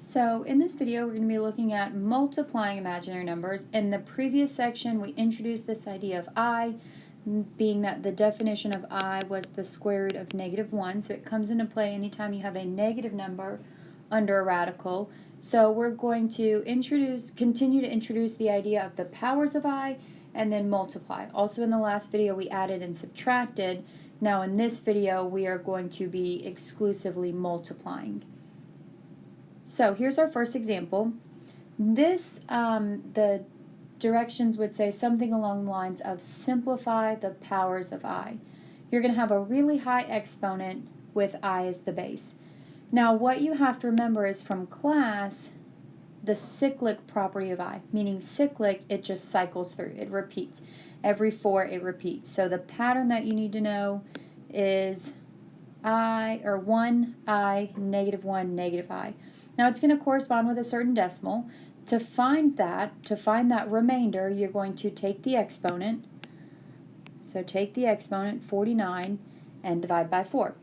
So in this video, we're going to be looking at multiplying imaginary numbers. In the previous section, we introduced this idea of I, being that the definition of I was the square root of -1. So it comes into play anytime you have a negative number under a radical. So we're going to continue to introduce the idea of the powers of I and then multiply. Also in the last video, we added and subtracted. Now in this video, we are going to be exclusively multiplying. So here's our first example. This, the directions would say something along the lines of simplify the powers of I. You're going to have a really high exponent with I as the base. Now what you have to remember is from class, the cyclic property of I, meaning cyclic, it just cycles through, it repeats. Every 4 it repeats. So the pattern that you need to know is I, or 1, I, -1, -I. Now it's going to correspond with a certain decimal. To find that remainder, you're going to take the exponent. So take the exponent, 49, and divide by 4.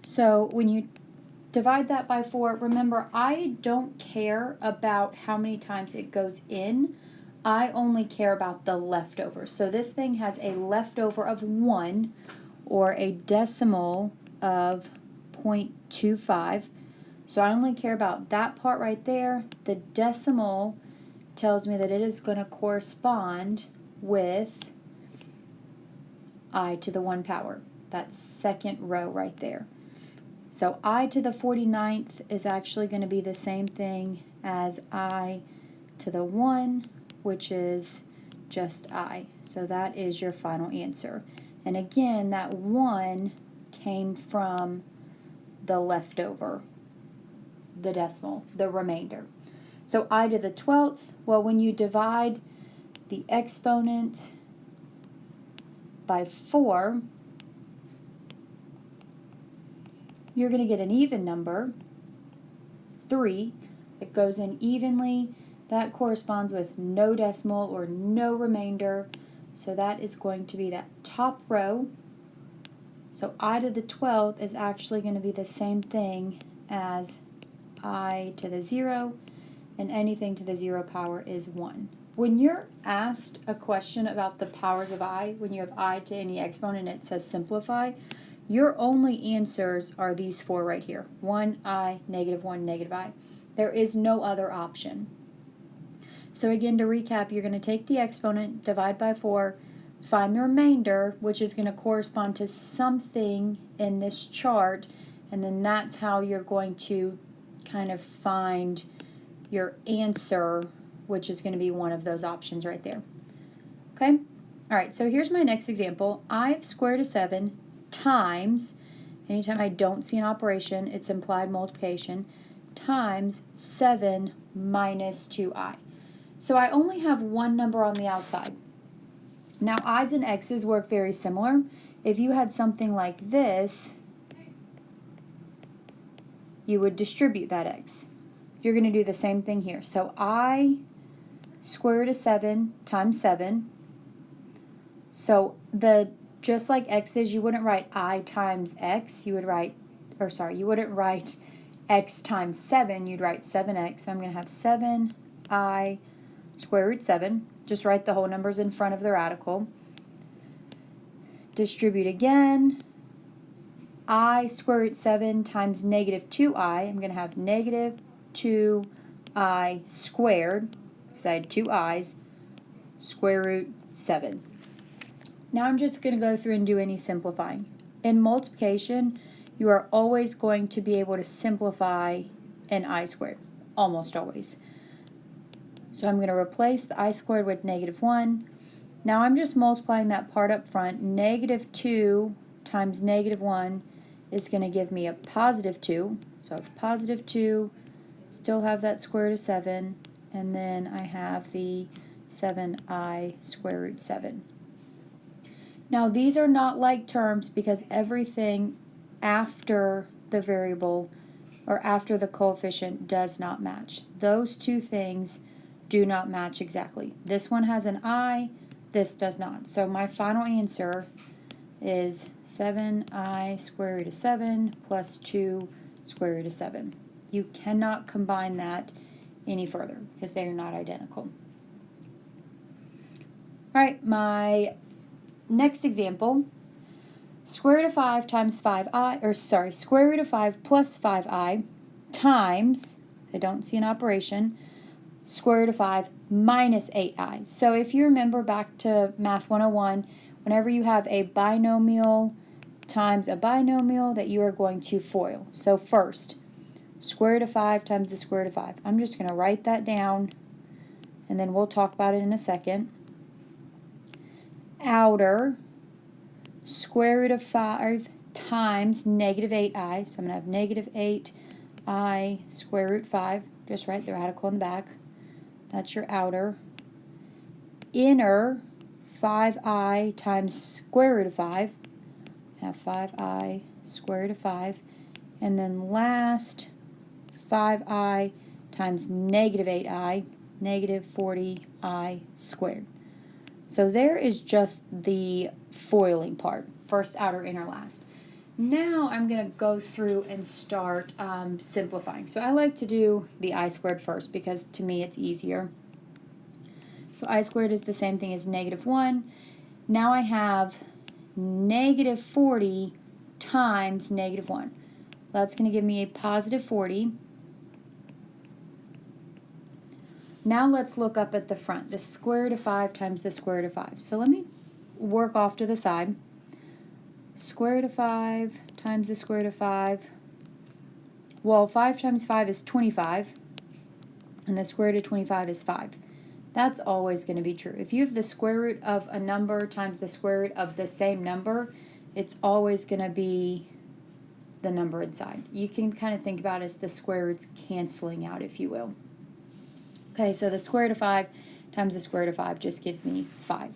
So when you divide that by 4, remember I don't care about how many times it goes in. I only care about the leftover. So this thing has a leftover of 1, or a decimal of 0.25. So I only care about that part right there. The decimal tells me that it is going to correspond with I to the 1 power. That second row right there. So I to the 49th is actually going to be the same thing as I to the 1, which is just I. So that is your final answer. And again, that 1 came from the leftover, the decimal, the remainder. So I to the 12th, well, when you divide the exponent by 4, you're going to get an even number, 3. It goes in evenly. That corresponds with no decimal or no remainder. So that is going to be that top row. So I to the 12th is actually going to be the same thing as I to the 0, and anything to the 0 power is 1. When you're asked a question about the powers of I, when you have I to any exponent and it says simplify, your only answers are these 4 right here. 1, I, -1, -I. There is no other option. So again, to recap, you're going to take the exponent, divide by 4, find the remainder, which is going to correspond to something in this chart, and then that's how you're going to kind of find your answer, which is going to be one of those options right there. Okay? All right, so here's my next example. I squared a 7 times, anytime I don't see an operation, it's implied multiplication, times 7 minus 2i. So I only have one number on the outside. Now, i's and x's work very similar. If you had something like this, you would distribute that x. You're going to do the same thing here. So I square root of 7 times 7. So just like x is, you wouldn't write I times x. You wouldn't write x times 7. You'd write 7x. So I'm going to have 7i square root 7. Just write the whole numbers in front of the radical. Distribute again. I square root 7 times -2i. I'm going to have -2i squared, because I had 2 i's, square root 7. Now I'm just going to go through and do any simplifying. In multiplication, you are always going to be able to simplify an I squared. Almost always. So I'm going to replace the I squared with -1. Now I'm just multiplying that part up front. -2 times -1 is going to give me a +2. So I have +2, still have that square root of 7, and then I have the 7i square root 7. Now these are not like terms because everything after the variable or after the coefficient does not match. Those two things do not match exactly. This one has an I, this does not. So my final answer is 7i square root of 7 plus 2 square root of 7. You cannot combine that any further because they are not identical. All right, my next example, square root of 5 times 5i, or sorry, square root of 5 plus 5i times, I don't see an operation, square root of 5 minus 8i. So if you remember back to Math 101, whenever you have a binomial times a binomial that you are going to FOIL. So first, square root of 5 times the square root of 5. I'm just going to write that down, and then we'll talk about it in a second. Outer square root of 5 times negative 8i. So I'm going to have negative 8i square root 5. Just write the radical in the back. That's your outer. Inner 5i times square root of 5. Have 5i square root of 5. And then last, 5i times negative 8i, negative 40i squared. So there is just the FOILing part, first, outer, inner, last. Now I'm going to go through and start simplifying. So I like to do the I squared first because to me it's easier. So I squared is the same thing as negative 1. Now I have negative 40 times negative 1. That's going to give me a positive 40. Now let's look up at the front. The square root of 5 times the square root of 5. So let me work off to the side. Square root of 5 times the square root of 5. Well, 5 times 5 is 25, and the square root of 25 is 5. That's always going to be true. If you have the square root of a number times the square root of the same number, it's always going to be the number inside. You can kind of think about it as the square roots canceling out, if you will. Okay, so the square root of 5 times the square root of 5 just gives me 5.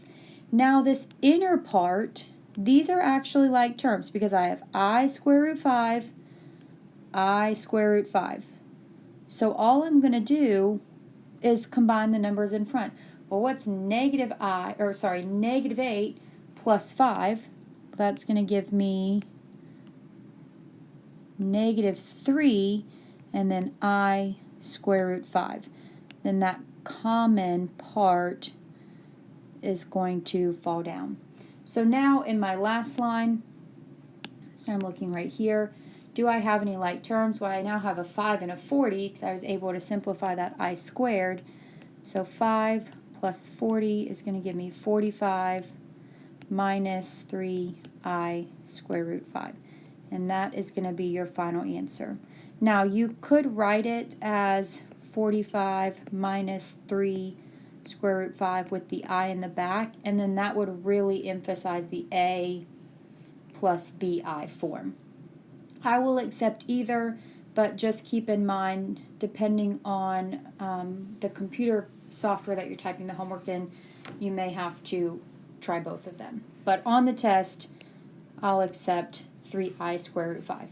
Now this inner part, these are actually like terms because I have I square root 5, I square root 5. So all I'm going to do is combine the numbers in front. Well, what's negative 8 plus 5? That's going to give me negative 3, and then I square root 5. Then that common part is going to fall down. So now in my last line, so I'm looking right here, do I have any like terms? Well, I now have a 5 and a 40 because I was able to simplify that I squared. So 5 plus 40 is going to give me 45 minus 3i square root 5. And that is going to be your final answer. Now you could write it as 45 minus 3 square root 5 with the I in the back, and then that would really emphasize the A plus BI form. I will accept either, but just keep in mind, depending on the computer software that you're typing the homework in, you may have to try both of them. But on the test, I'll accept 3i square root 5.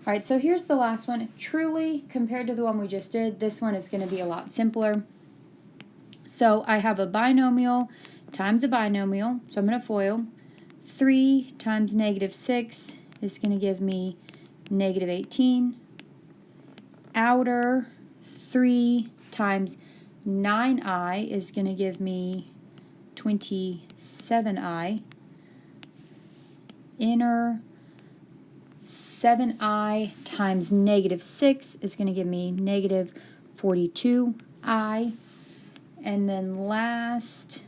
Alright, so here's the last one. Truly, compared to the one we just did, this one is going to be a lot simpler. So I have a binomial times a binomial, so I'm going to FOIL. 3 times negative 6 is going to give me negative 18. Outer 3 times 9i is going to give me 27i. Inner 7i times negative 6 is going to give me negative 42i. And then last,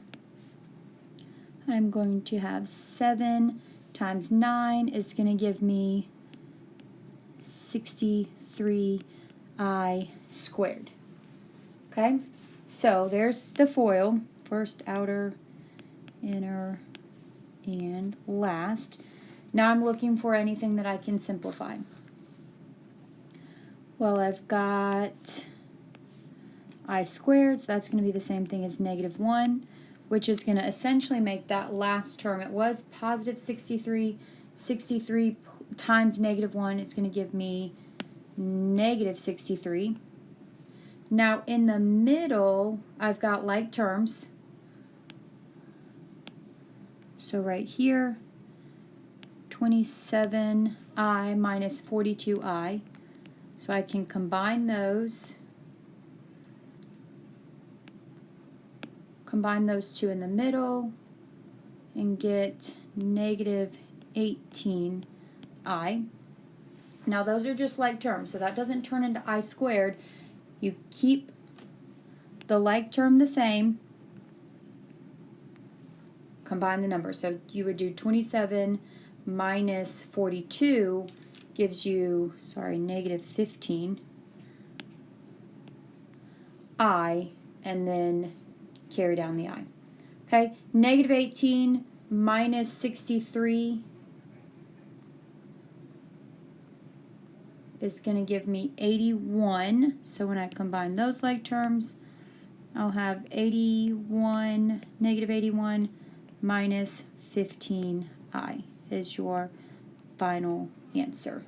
I'm going to have 7 times 9 is going to give me 63i squared. Okay, so there's the FOIL, first, outer, inner, and last. Now I'm looking for anything that I can simplify. Well, I've got I squared, so that's going to be the same thing as negative 1, which is going to essentially make that last term, it was positive 63, 63 times negative 1, it's going to give me negative 63. Now in the middle, I've got like terms. So right here, 27i minus 42i. So I can combine those. Combine those two in the middle and get negative 18i. Now those are just like terms, so that doesn't turn into I squared. You keep the like term the same, combine the numbers. So you would do 27 minus 42 gives you, negative 15i, and then carry down the I. Okay, negative 18 minus 63 is going to give me 81. So when I combine those like terms, I'll have 81, negative 81 minus 15i is your final answer.